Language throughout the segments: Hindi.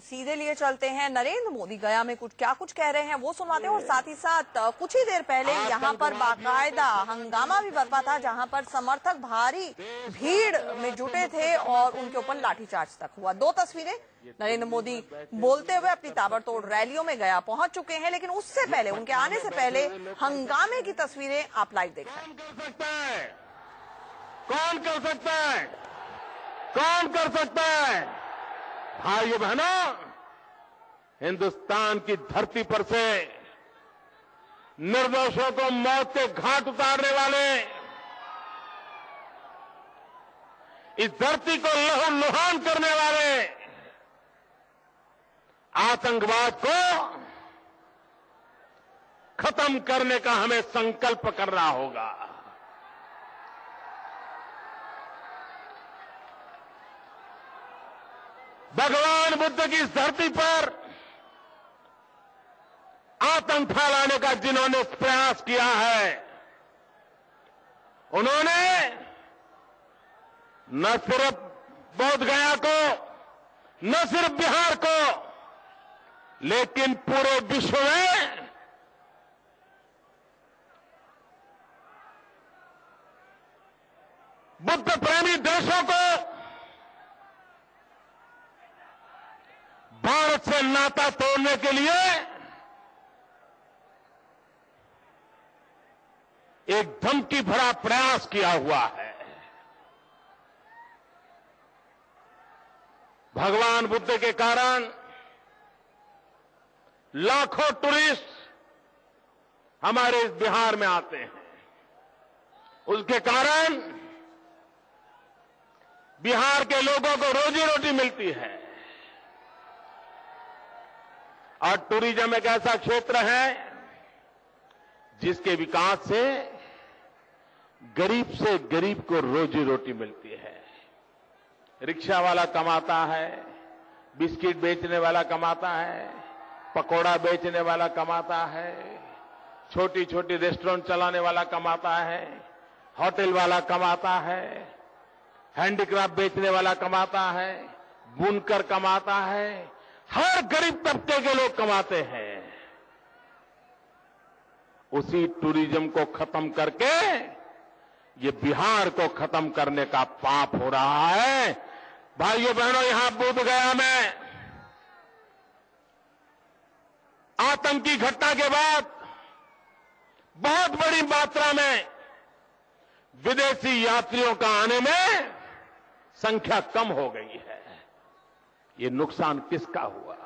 सीधे लिए चलते हैं। नरेंद्र मोदी गया में क्या कुछ कह रहे हैं वो सुनवाते हैं, और साथ ही साथ कुछ ही देर पहले यहाँ पर बाकायदा हंगामा भी बरपा था, जहाँ पर समर्थक भारी भीड़ में जुटे थे और उनके ऊपर लाठीचार्ज तक हुआ। दो तस्वीरें, नरेंद्र मोदी बोलते हुए अपनी ताबड़तोड़ रैलियों में गया पहुंच चुके हैं, लेकिन उससे पहले, उनके आने से पहले हंगामे की तस्वीरें आप लाइव देख रहे हैं। कौन कर सकता है? कौन कर सकता है? भाइयों बहनों, हिंदुस्तान की धरती पर से निर्दोषों को मौत के घाट उतारने वाले, इस धरती को लहूलुहान करने वाले आतंकवाद को खत्म करने का हमें संकल्प करना होगा। भगवान बुद्ध की इस धरती पर आतंक फैलाने का जिन्होंने प्रयास किया है, उन्होंने न सिर्फ बोध गया को, न सिर्फ बिहार को, लेकिन पूरे विश्व में बुद्ध प्रेमी देशों को भारत से नाता तोड़ने के लिए एक धमकी भरा प्रयास किया हुआ है। भगवान बुद्ध के कारण लाखों टूरिस्ट हमारे इस बिहार में आते हैं। उसके कारण बिहार के लोगों को रोजी रोटी मिलती है। और टूरिज्म एक ऐसा क्षेत्र है जिसके विकास से गरीब को रोजी रोटी मिलती है। रिक्शा वाला कमाता है, बिस्किट बेचने वाला कमाता है, पकोड़ा बेचने वाला कमाता है, छोटी छोटी रेस्टोरेंट चलाने वाला कमाता है, होटल वाला कमाता है, हैंडीक्राफ्ट बेचने वाला कमाता है, बुनकर कमाता है, हर गरीब तबके के लोग कमाते हैं। उसी टूरिज्म को खत्म करके ये बिहार को खत्म करने का पाप हो रहा है। भाइयों बहनों, यहां बोध गया में आतंकी घटना के बाद बहुत बड़ी मात्रा में विदेशी यात्रियों का आने में संख्या कम हो गई है। ये नुकसान किसका हुआ?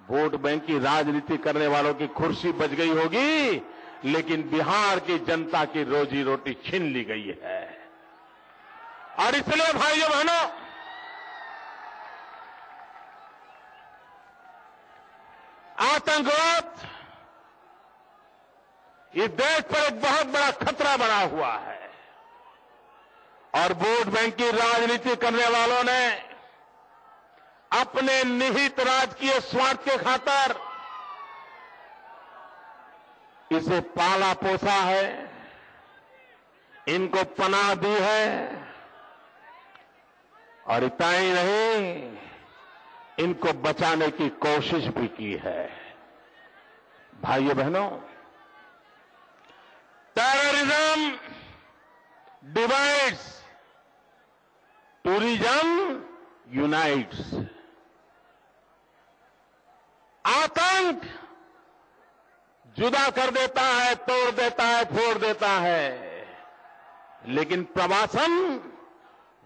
वोट बैंक की राजनीति करने वालों की कुर्सी बच गई होगी, लेकिन बिहार की जनता की रोजी रोटी छीन ली गई है। और इसलिए भाइयों बहनों, आतंकवाद इस देश पर एक बहुत बड़ा खतरा बना हुआ है। और वोट बैंक की राजनीति करने वालों ने अपने निहित राजकीय स्वार्थ के खातिर इसे पाला पोसा है, इनको पनाह दी है, और इतना ही नहीं, इनको बचाने की कोशिश भी की है। भाइयों बहनों, टेररिज्म डिवाइड्स, टूरिज्म यूनाइट्स। आतंक जुदा कर देता है, तोड़ देता है, फोड़ देता है, लेकिन प्रवासन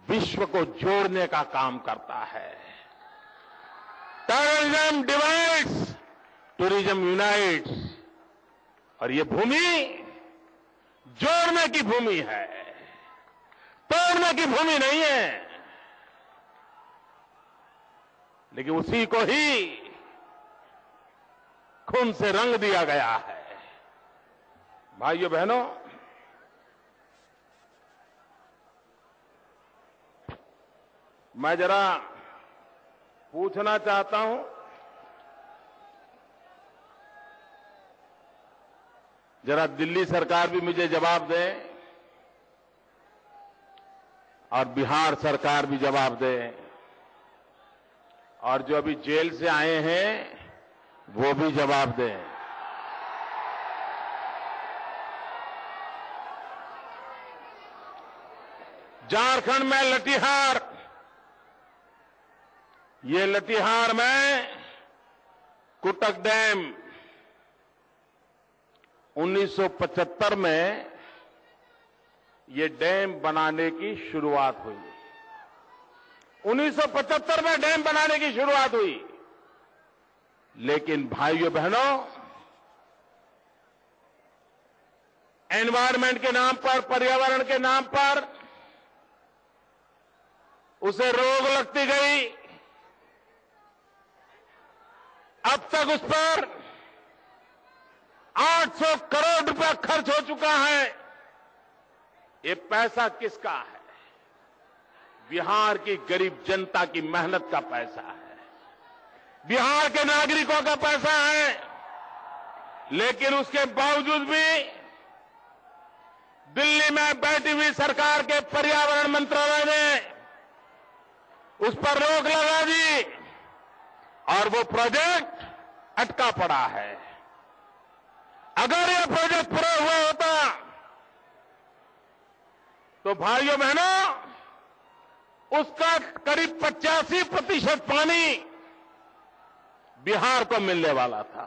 विश्व को जोड़ने का काम करता है। Terrorism divides, tourism unites. और ये भूमि जोड़ने की भूमि है, तोड़ने की भूमि नहीं है। लेकिन उसी को ही खून से रंग दिया गया है। भाइयों बहनों, मैं जरा पूछना चाहता हूं, जरा दिल्ली सरकार भी मुझे जवाब दे और बिहार सरकार भी जवाब दे और जो अभी जेल से आए हैं वो भी जवाब दें। झारखंड में लठीहार, ये लठीहार में कुटक डैम 1975 में ये डैम बनाने की शुरुआत हुई। 1975 में डैम बनाने की शुरुआत हुई, लेकिन भाइयों बहनों, एनवायरमेंट के नाम पर, पर्यावरण के नाम पर उसे रोक लगती गई। अब तक उस पर 800 करोड़ रुपया खर्च हो चुका है। ये पैसा किसका है? बिहार की गरीब जनता की मेहनत का पैसा है, बिहार के नागरिकों का पैसा है। लेकिन उसके बावजूद भी दिल्ली में बैठी हुई सरकार के पर्यावरण मंत्रालय ने उस पर रोक लगा दी और वो प्रोजेक्ट अटका पड़ा है। अगर यह प्रोजेक्ट पूरा हुआ होता तो भाइयों बहनों, उसका करीब 85% पानी बिहार को मिलने वाला था,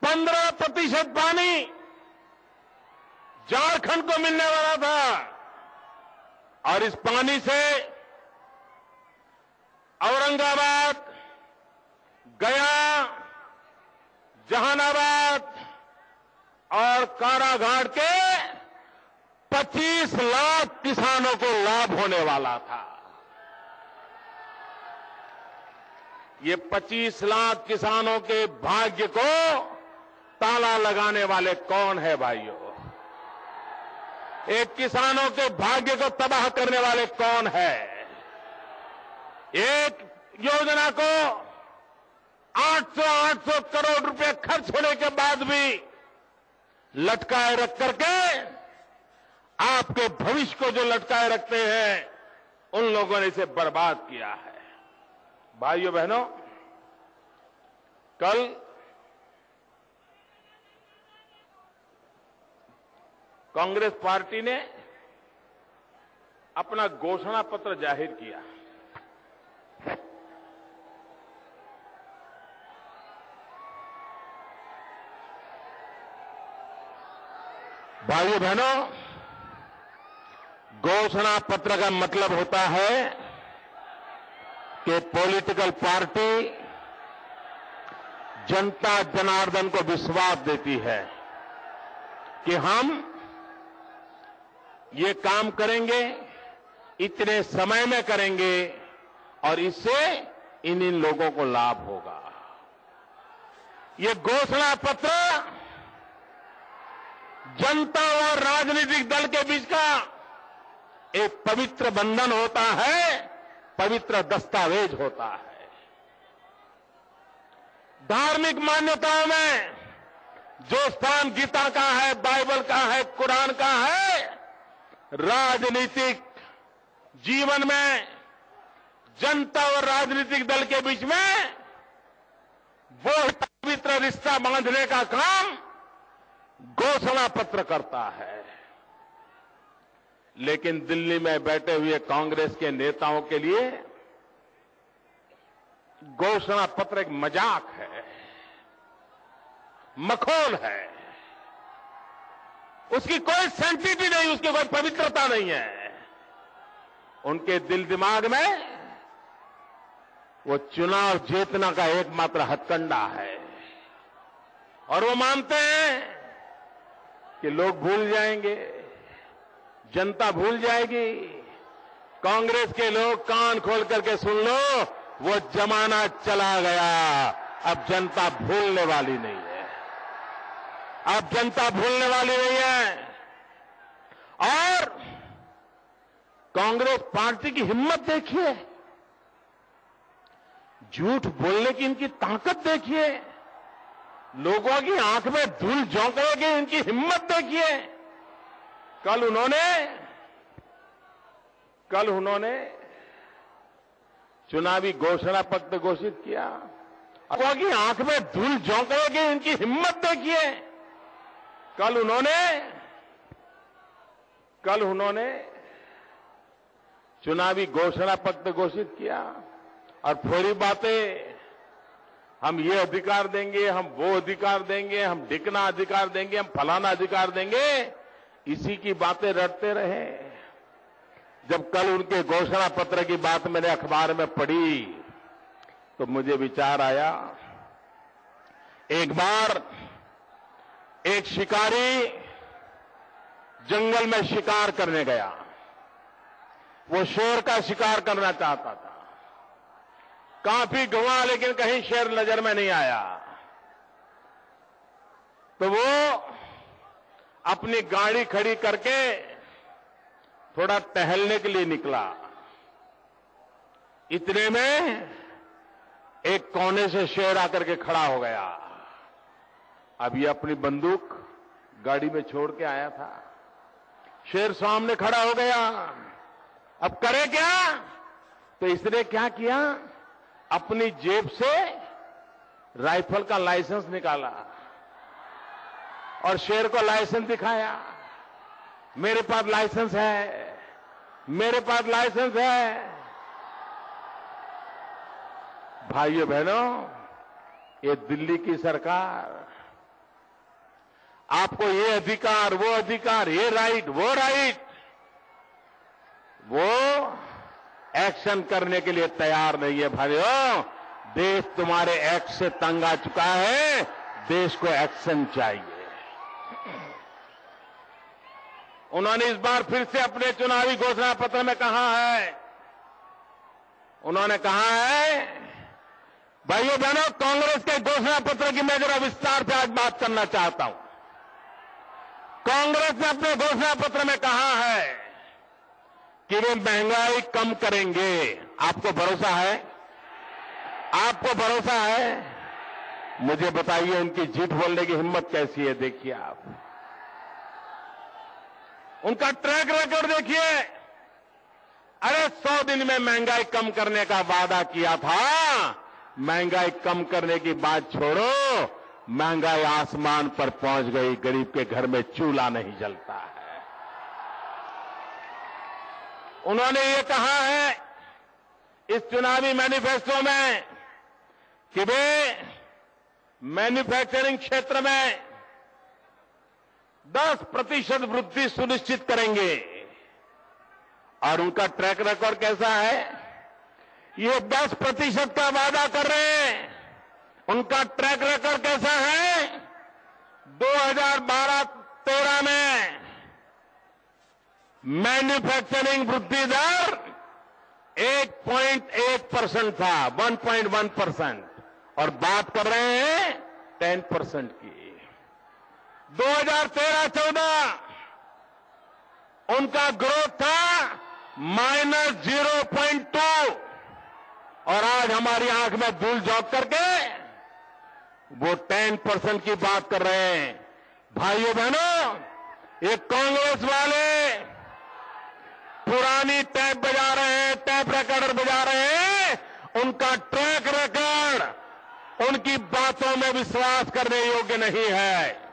15% पानी झारखंड को मिलने वाला था। और इस पानी से औरंगाबाद, गया, जहानाबाद और काराघाट के 25 लाख किसानों को लाभ होने वाला था। ये 25 लाख किसानों के भाग्य को ताला लगाने वाले कौन है भाइयों? एक किसानों के भाग्य को तबाह करने वाले कौन है? एक योजना को 800 करोड़ रुपए खर्च होने के बाद भी लटकाए रख करके आपके भविष्य को जो लटकाए रखते हैं, उन लोगों ने इसे बर्बाद किया है। भाइयों बहनों, कल कांग्रेस पार्टी ने अपना घोषणा पत्र जाहिर किया। भाइयों बहनों, घोषणा पत्र का मतलब होता है कि पॉलिटिकल पार्टी जनता जनार्दन को विश्वास देती है कि हम ये काम करेंगे, इतने समय में करेंगे और इससे इन लोगों को लाभ होगा। ये घोषणा पत्र जनता और राजनीतिक दल के बीच का एक पवित्र बंधन होता है, पवित्र दस्तावेज होता है। धार्मिक मान्यताओं में जो स्थान गीता का है, बाइबल का है, कुरान का है, राजनीतिक जीवन में जनता और राजनीतिक दल के बीच में वो पवित्र रिश्ता बांधने का काम घोषणा पत्र करता है। लेकिन दिल्ली में बैठे हुए कांग्रेस के नेताओं के लिए घोषणा पत्र एक मजाक है, मखौल है। उसकी कोई सेंटिटी नहीं, उसकी कोई पवित्रता नहीं है। उनके दिल दिमाग में वो चुनाव जीतना का एकमात्र हथकंडा है और वो मानते हैं कि लोग भूल जाएंगे, जनता भूल जाएगी। कांग्रेस के लोग कान खोल करके सुन लो, वो जमाना चला गया, अब जनता भूलने वाली नहीं है, अब जनता भूलने वाली नहीं है। और कांग्रेस पार्टी की हिम्मत देखिए, झूठ बोलने की इनकी ताकत देखिए, लोगों की आंख में धूल झोंकने की इनकी हिम्मत देखिए। कल उन्होंने चुनावी घोषणा पत्र घोषित किया। अब की आंख में धूल झोंकने की इनकी हिम्मत देखिए। कल उन्होंने चुनावी घोषणा पत्र घोषित किया और थोड़ी बातें, हम ये अधिकार देंगे, हम वो अधिकार देंगे, हम ढिकना अधिकार देंगे, हम फलाना अधिकार देंगे, इसी की बातें रटते रहे। जब कल उनके घोषणा पत्र की बात मैंने अखबार में पढ़ी तो मुझे विचार आया, एक बार एक शिकारी जंगल में शिकार करने गया। वो शेर का शिकार करना चाहता था। काफी घुमा लेकिन कहीं शेर नजर में नहीं आया। तो वो अपनी गाड़ी खड़ी करके थोड़ा टहलने के लिए निकला। इतने में एक कोने से शेर आकर के खड़ा हो गया। अब ये अपनी बंदूक गाड़ी में छोड़ के आया था। शेर सामने खड़ा हो गया। अब करे क्या? तो इसने क्या किया, अपनी जेब से राइफल का लाइसेंस निकाला और शेर को लाइसेंस दिखाया। मेरे पास लाइसेंस है, मेरे पास लाइसेंस है। भाइयों बहनों, ये दिल्ली की सरकार आपको ये अधिकार, वो अधिकार, ये राइट, वो राइट, वो एक्शन करने के लिए तैयार नहीं है। भाइयों, देश तुम्हारे एक्ट से तंग आ चुका है। देश को एक्शन चाहिए। उन्होंने इस बार फिर से अपने चुनावी घोषणा पत्र में कहा है, उन्होंने कहा है, भाइयों बहनों, कांग्रेस के घोषणा पत्र की मैं जरा विस्तार से आज बात करना चाहता हूं। कांग्रेस ने अपने घोषणा पत्र में कहा है कि वे महंगाई कम करेंगे। आपको भरोसा है? आपको भरोसा है? मुझे बताइए उनकी झूठ बोलने की हिम्मत कैसी है। देखिए आप उनका ट्रैक रिकॉर्ड देखिए। अरे 100 दिन में महंगाई कम करने का वादा किया था। महंगाई कम करने की बात छोड़ो, महंगाई आसमान पर पहुंच गई। गरीब के घर में चूल्हा नहीं जलता है। उन्होंने ये कहा है इस चुनावी मैनिफेस्टो में कि वे मैन्युफैक्चरिंग क्षेत्र में 10% वृद्धि सुनिश्चित करेंगे। और उनका ट्रैक रिकॉर्ड कैसा है? ये 10% का वादा कर रहे हैं। उनका ट्रैक रिकॉर्ड कैसा है? 2012-13 में मैन्युफैक्चरिंग वृद्धि दर 1.1% था, 1.1%, और बात कर रहे हैं 10% की। 2013-14 उनका ग्रोथ था -0.2, और आज हमारी आंख में धूल झोंक करके वो 10% की बात कर रहे हैं। भाइयों बहनों, ये कांग्रेस वाले पुरानी टैप बजा रहे हैं, टैप रिकॉर्डर बजा रहे हैं। उनका ट्रैक रिकॉर्ड उनकी बातों में विश्वास करने योग्य नहीं है।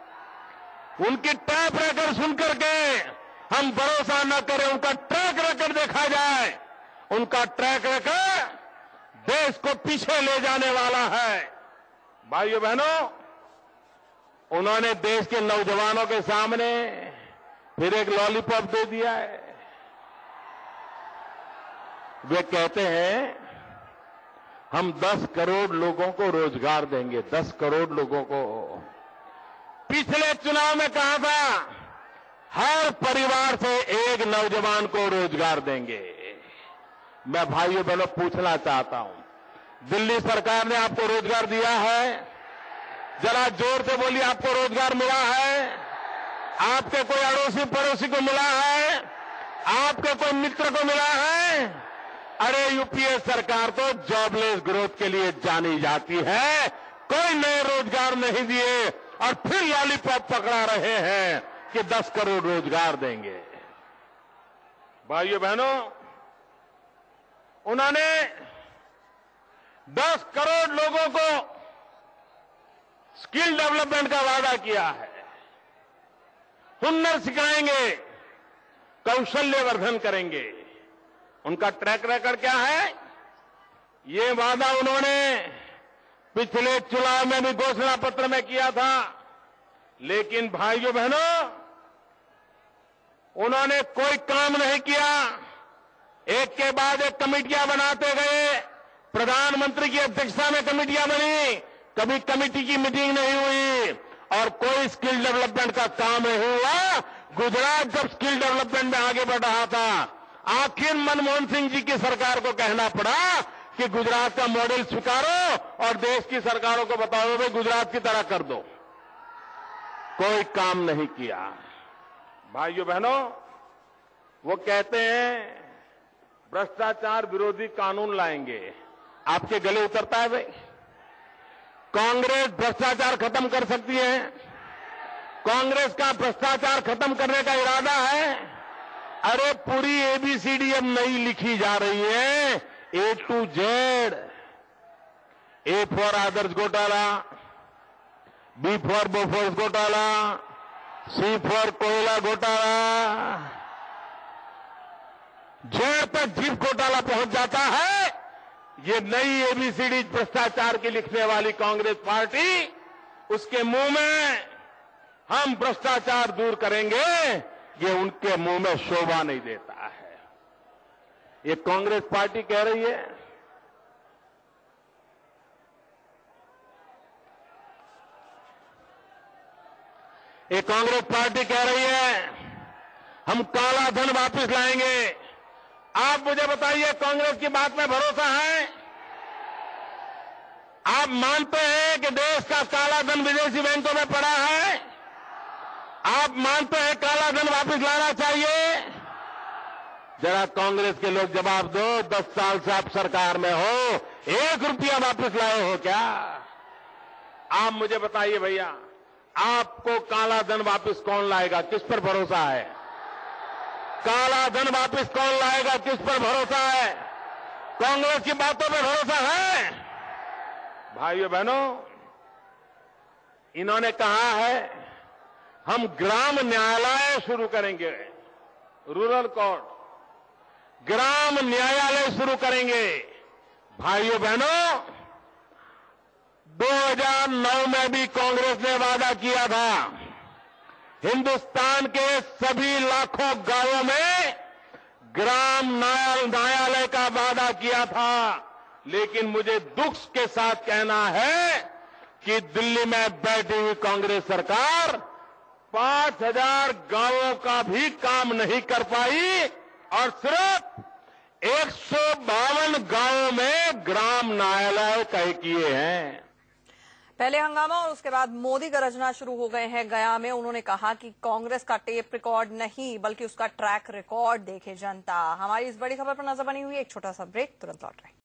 उनकी टैप रिकॉर्ड सुनकर के हम भरोसा न करें, उनका ट्रैक रिकॉर्ड देखा जाए। उनका ट्रैक रिकॉर्ड देश को पीछे ले जाने वाला है। भाइयों बहनों, उन्होंने देश के नौजवानों के सामने फिर एक लॉलीपॉप दे दिया है। वे कहते हैं हम 10 करोड़ लोगों को रोजगार देंगे, 10 करोड़ लोगों को। पिछले चुनाव में कहा था हर परिवार से एक नौजवान को रोजगार देंगे। मैं भाइयों बहनों पूछना चाहता हूं, दिल्ली सरकार ने आपको रोजगार दिया है? जरा जोर से बोलिए, आपको रोजगार मिला है? आपके कोई अड़ोसी पड़ोसी को मिला है? आपके कोई मित्र को मिला है? अरे यूपीए सरकार तो जॉबलेस ग्रोथ के लिए जानी जाती है। कोई नए रोजगार नहीं दिए और फिर लॉलीपॉप पकड़ा रहे हैं कि 10 करोड़ रोजगार देंगे। भाइयों बहनों, उन्होंने 10 करोड़ लोगों को स्किल डेवलपमेंट का वादा किया है। हुनर सिखाएंगे, कौशल्यवर्धन करेंगे। उनका ट्रैक रिकॉर्ड क्या है? ये वादा उन्होंने पिछले चुनाव में भी घोषणा पत्र में किया था, लेकिन भाइयों बहनों, उन्होंने कोई काम नहीं किया। एक के बाद एक कमेटियां बनाते गए, प्रधानमंत्री की अध्यक्षता में कमेटियां बनी, कभी कमेटी की मीटिंग नहीं हुई और कोई स्किल डेवलपमेंट का काम नहीं हुआ। गुजरात जब स्किल डेवलपमेंट में आगे बढ़ रहा था, आखिर मनमोहन सिंह जी की सरकार को कहना पड़ा कि गुजरात का मॉडल स्वीकारो और देश की सरकारों को बताओ भाई गुजरात की तरह कर दो। कोई काम नहीं किया। भाइयों बहनों, वो कहते हैं भ्रष्टाचार विरोधी कानून लाएंगे। आपके गले उतरता है भाई? कांग्रेस भ्रष्टाचार खत्म कर सकती है? कांग्रेस का भ्रष्टाचार खत्म करने का इरादा है? अरे पूरी एबीसीडी अब नई लिखी जा रही है, A to Z। A for Adarsh घोटाला, B फॉर बोफोर्स घोटाला, C फॉर कोयला घोटाला, Z तक जीप घोटाला पहुंच जाता है। ये नई एबीसीडी भ्रष्टाचार की लिखने वाली कांग्रेस पार्टी, उसके मुंह में हम भ्रष्टाचार दूर करेंगे, ये उनके मुंह में शोभा नहीं देता है। ये कांग्रेस पार्टी कह रही है। ये कांग्रेस पार्टी कह रही है हम काला धन वापस लाएंगे। आप मुझे बताइए, कांग्रेस की बात में भरोसा है? आप मानते हैं कि देश का काला धन विदेशी बैंकों में पड़ा है? आप मानते हैं काला धन वापस लाना चाहिए? जरा कांग्रेस के लोग जवाब दो। 10 साल से आप सरकार में हो, 1 रुपया वापस लाए हो क्या? आप मुझे बताइए भैया, आपको काला धन वापस कौन लाएगा? किस पर भरोसा है? काला धन वापस कौन लाएगा? किस पर भरोसा है? कांग्रेस की बातों पर भरोसा है? भाइयों बहनों, इन्होंने कहा है हम ग्राम न्यायालय शुरू करेंगे, रूरल कोर्ट, ग्राम न्यायालय शुरू करेंगे। भाइयों बहनों, 2009 में भी कांग्रेस ने वादा किया था, हिंदुस्तान के सभी लाखों गांवों में ग्राम न्यायालय का वादा किया था। लेकिन मुझे दुख के साथ कहना है कि दिल्ली में बैठी हुई कांग्रेस सरकार 5000 गांवों का भी काम नहीं कर पाई और सिर्फ 152 गांवों में ग्राम न्यायालय तय किए हैं। पहले हंगामा और उसके बाद मोदी गरजना शुरू हो गए हैं गया में। उन्होंने कहा कि कांग्रेस का टेप रिकॉर्ड नहीं बल्कि उसका ट्रैक रिकॉर्ड देखे जनता। हमारी इस बड़ी खबर पर नजर बनी हुई है। एक छोटा सा ब्रेक, तुरंत लौट रहे हैं।